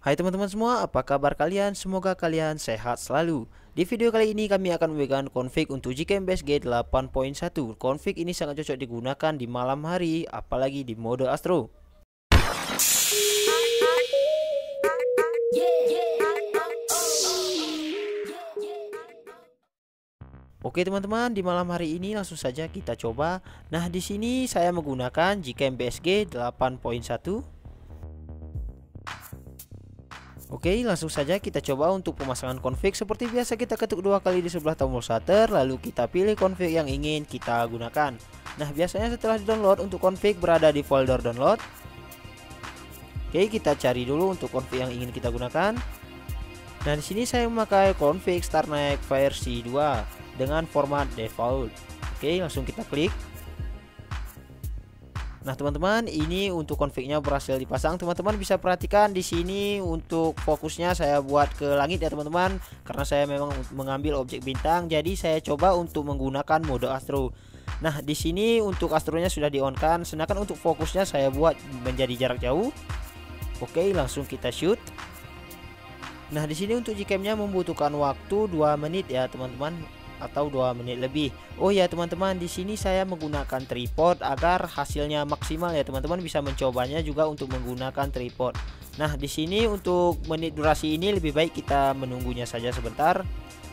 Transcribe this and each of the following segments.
Hai teman-teman semua, apa kabar kalian? Semoga kalian sehat selalu. Di video kali ini kami akan memberikan config untuk GKM BSG 8.1. Config ini sangat cocok digunakan di malam hari, apalagi di mode Astro. Oke teman-teman, di malam hari ini langsung saja kita coba. Nah, di sini saya menggunakan GKM BSG 8.1. Oke, langsung saja kita coba untuk pemasangan config. Seperti biasa kita ketuk dua kali di sebelah tombol shutter, lalu kita pilih config yang ingin kita gunakan. Nah, biasanya setelah di-download untuk config berada di folder download. Oke, kita cari dulu untuk config yang ingin kita gunakan. Nah, di sini saya memakai config StarNight versi 2 dengan format default. Oke, langsung kita klik. Nah teman-teman, ini untuk config-nya berhasil dipasang. Teman-teman bisa perhatikan di sini untuk fokusnya saya buat ke langit ya teman-teman, karena saya memang mengambil objek bintang. Jadi saya coba untuk menggunakan mode Astro. Nah di sini untuk Astronya sudah di-on-kan, sedangkan untuk fokusnya saya buat menjadi jarak jauh. Oke, langsung kita shoot. Nah di sini untuk Gcam-nya membutuhkan waktu 2 menit ya teman-teman, atau 2 menit lebih. Oh ya teman-teman, di sini saya menggunakan tripod agar hasilnya maksimal ya teman-teman. Bisa mencobanya juga untuk menggunakan tripod. Nah di sini untuk menit durasi ini lebih baik kita menunggunya saja sebentar.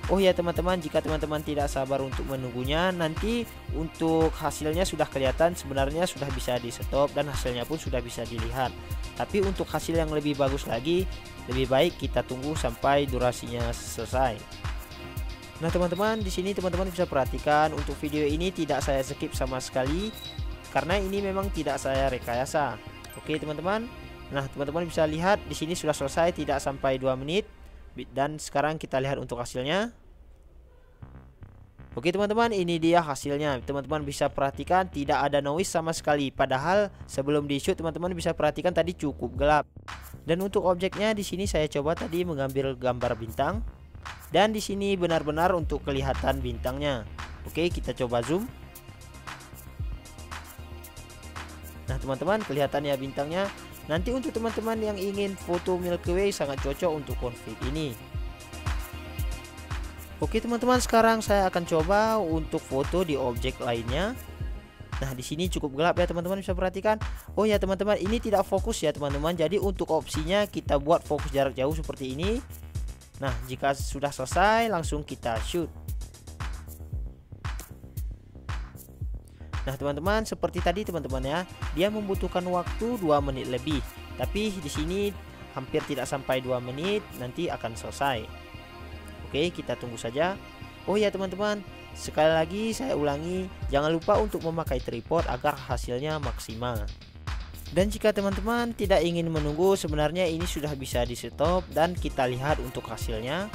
Oh ya teman-teman, jika teman-teman tidak sabar untuk menunggunya, nanti untuk hasilnya sudah kelihatan, sebenarnya sudah bisa di stop dan hasilnya pun sudah bisa dilihat. Tapi untuk hasil yang lebih bagus lagi, lebih baik kita tunggu sampai durasinya selesai. Nah teman-teman, di sini teman-teman bisa perhatikan untuk video ini tidak saya skip sama sekali, karena ini memang tidak saya rekayasa. Oke teman-teman. Nah teman-teman bisa lihat di sini sudah selesai tidak sampai 2 menit. Dan sekarang kita lihat untuk hasilnya. Oke teman-teman, ini dia hasilnya. Teman-teman bisa perhatikan tidak ada noise sama sekali. Padahal sebelum di shoot teman-teman bisa perhatikan tadi cukup gelap. Dan untuk objeknya di sini saya coba tadi mengambil gambar bintang. Dan di sini benar-benar untuk kelihatan bintangnya. Oke, kita coba zoom. Nah, teman-teman kelihatan ya bintangnya. Nanti untuk teman-teman yang ingin foto Milky Way sangat cocok untuk config ini. Oke, teman-teman, sekarang saya akan coba untuk foto di objek lainnya. Nah, di sini cukup gelap ya teman-teman, bisa perhatikan. Oh ya teman-teman, ini tidak fokus ya teman-teman. Jadi untuk opsinya kita buat fokus jarak jauh seperti ini. Nah, jika sudah selesai langsung kita shoot. Nah, teman-teman, seperti tadi teman-teman ya, dia membutuhkan waktu 2 menit lebih. Tapi di sini hampir tidak sampai 2 menit nanti akan selesai. Oke, kita tunggu saja. Oh ya teman-teman, sekali lagi saya ulangi, jangan lupa untuk memakai tripod agar hasilnya maksimal. Dan jika teman-teman tidak ingin menunggu, sebenarnya ini sudah bisa di stop dan kita lihat untuk hasilnya.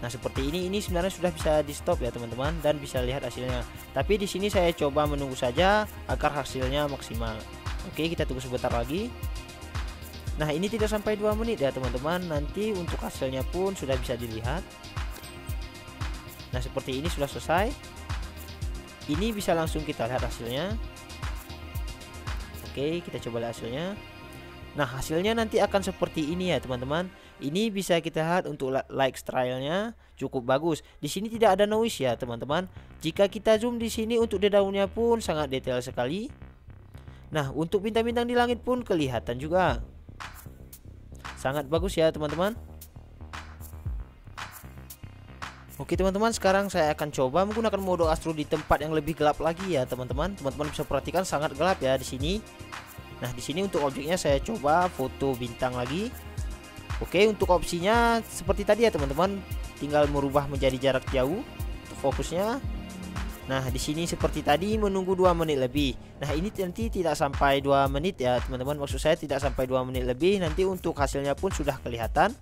Nah seperti ini sebenarnya sudah bisa di stop ya teman-teman, dan bisa lihat hasilnya. Tapi di sini saya coba menunggu saja agar hasilnya maksimal. Oke, kita tunggu sebentar lagi. Nah ini tidak sampai 2 menit ya teman-teman, nanti untuk hasilnya pun sudah bisa dilihat. Nah seperti ini sudah selesai. Ini bisa langsung kita lihat hasilnya. Oke, kita coba lihat hasilnya. Nah hasilnya nanti akan seperti ini ya teman-teman. Ini bisa kita lihat untuk light style-nya cukup bagus. Di sini tidak ada noise ya teman-teman. Jika kita zoom di sini untuk daunnya pun sangat detail sekali. Nah untuk bintang-bintang di langit pun kelihatan juga. Sangat bagus ya teman-teman. Oke teman-teman, sekarang saya akan coba menggunakan mode Astro di tempat yang lebih gelap lagi ya teman-teman. Teman-teman bisa perhatikan sangat gelap ya di sini. Nah di sini untuk objeknya saya coba foto bintang lagi. Oke, untuk opsinya seperti tadi ya teman-teman, tinggal merubah menjadi jarak jauh untuk fokusnya. Nah di sini seperti tadi menunggu 2 menit lebih. Nah ini nanti tidak sampai 2 menit ya teman-teman, maksud saya tidak sampai 2 menit lebih. Nanti untuk hasilnya pun sudah kelihatan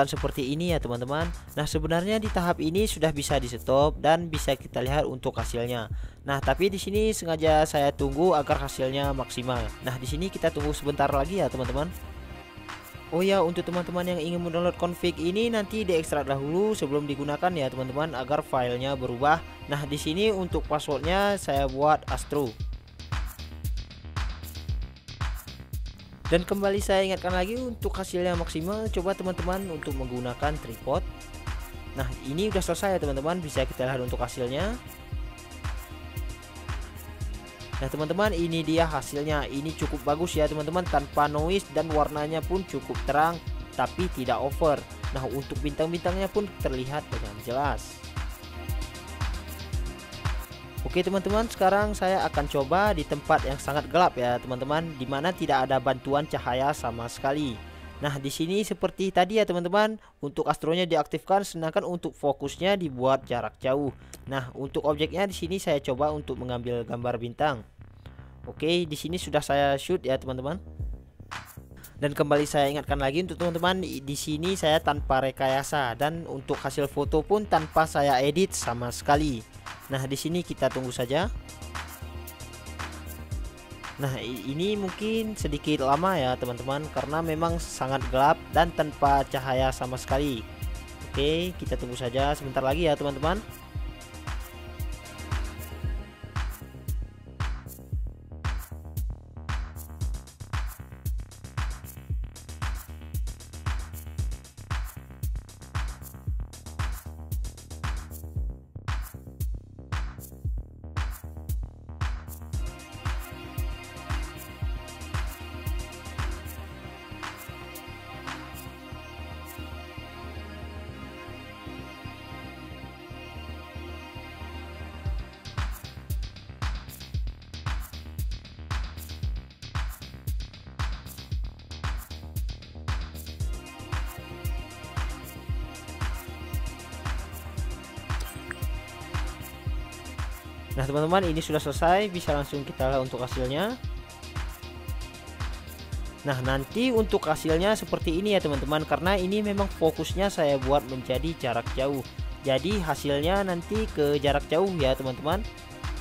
seperti ini ya teman-teman. Nah sebenarnya di tahap ini sudah bisa di stop dan bisa kita lihat untuk hasilnya. Nah tapi di sini sengaja saya tunggu agar hasilnya maksimal. Nah di sini kita tunggu sebentar lagi ya teman-teman. Oh ya, untuk teman-teman yang ingin mendownload config ini nanti diekstrak dahulu sebelum digunakan ya teman-teman, agar filenya berubah. Nah di sini untuk passwordnya saya buat Astro. Dan kembali saya ingatkan lagi, untuk hasilnya maksimal coba teman-teman untuk menggunakan tripod. Nah ini udah selesai ya teman-teman, bisa kita lihat untuk hasilnya. Nah teman-teman, ini dia hasilnya. Ini cukup bagus ya teman-teman, tanpa noise dan warnanya pun cukup terang tapi tidak over. Nah untuk bintang-bintangnya pun terlihat dengan jelas. Oke teman-teman, sekarang saya akan coba di tempat yang sangat gelap ya teman-teman, dimana tidak ada bantuan cahaya sama sekali. Nah di sini seperti tadi ya teman-teman, untuk astronya diaktifkan, sedangkan untuk fokusnya dibuat jarak jauh. Nah untuk objeknya di sini saya coba untuk mengambil gambar bintang. Oke, di sini sudah saya shoot ya teman-teman. Dan kembali saya ingatkan lagi untuk teman-teman, di sini saya tanpa rekayasa dan untuk hasil foto pun tanpa saya edit sama sekali. Nah di sini kita tunggu saja. Nah ini mungkin sedikit lama ya teman-teman, karena memang sangat gelap dan tanpa cahaya sama sekali. Oke, kita tunggu saja sebentar lagi ya teman-teman. Nah teman-teman, ini sudah selesai, bisa langsung kita lihat untuk hasilnya. Nah nanti untuk hasilnya seperti ini ya teman-teman, karena ini memang fokusnya saya buat menjadi jarak jauh. Jadi hasilnya nanti ke jarak jauh ya teman-teman,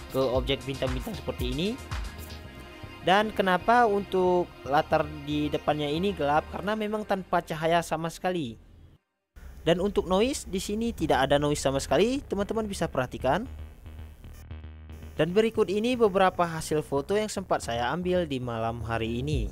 ke objek bintang-bintang seperti ini. Dan kenapa untuk latar di depannya ini gelap, karena memang tanpa cahaya sama sekali. Dan untuk noise di sini tidak ada noise sama sekali, teman-teman bisa perhatikan. Dan berikut ini beberapa hasil foto yang sempat saya ambil di malam hari ini.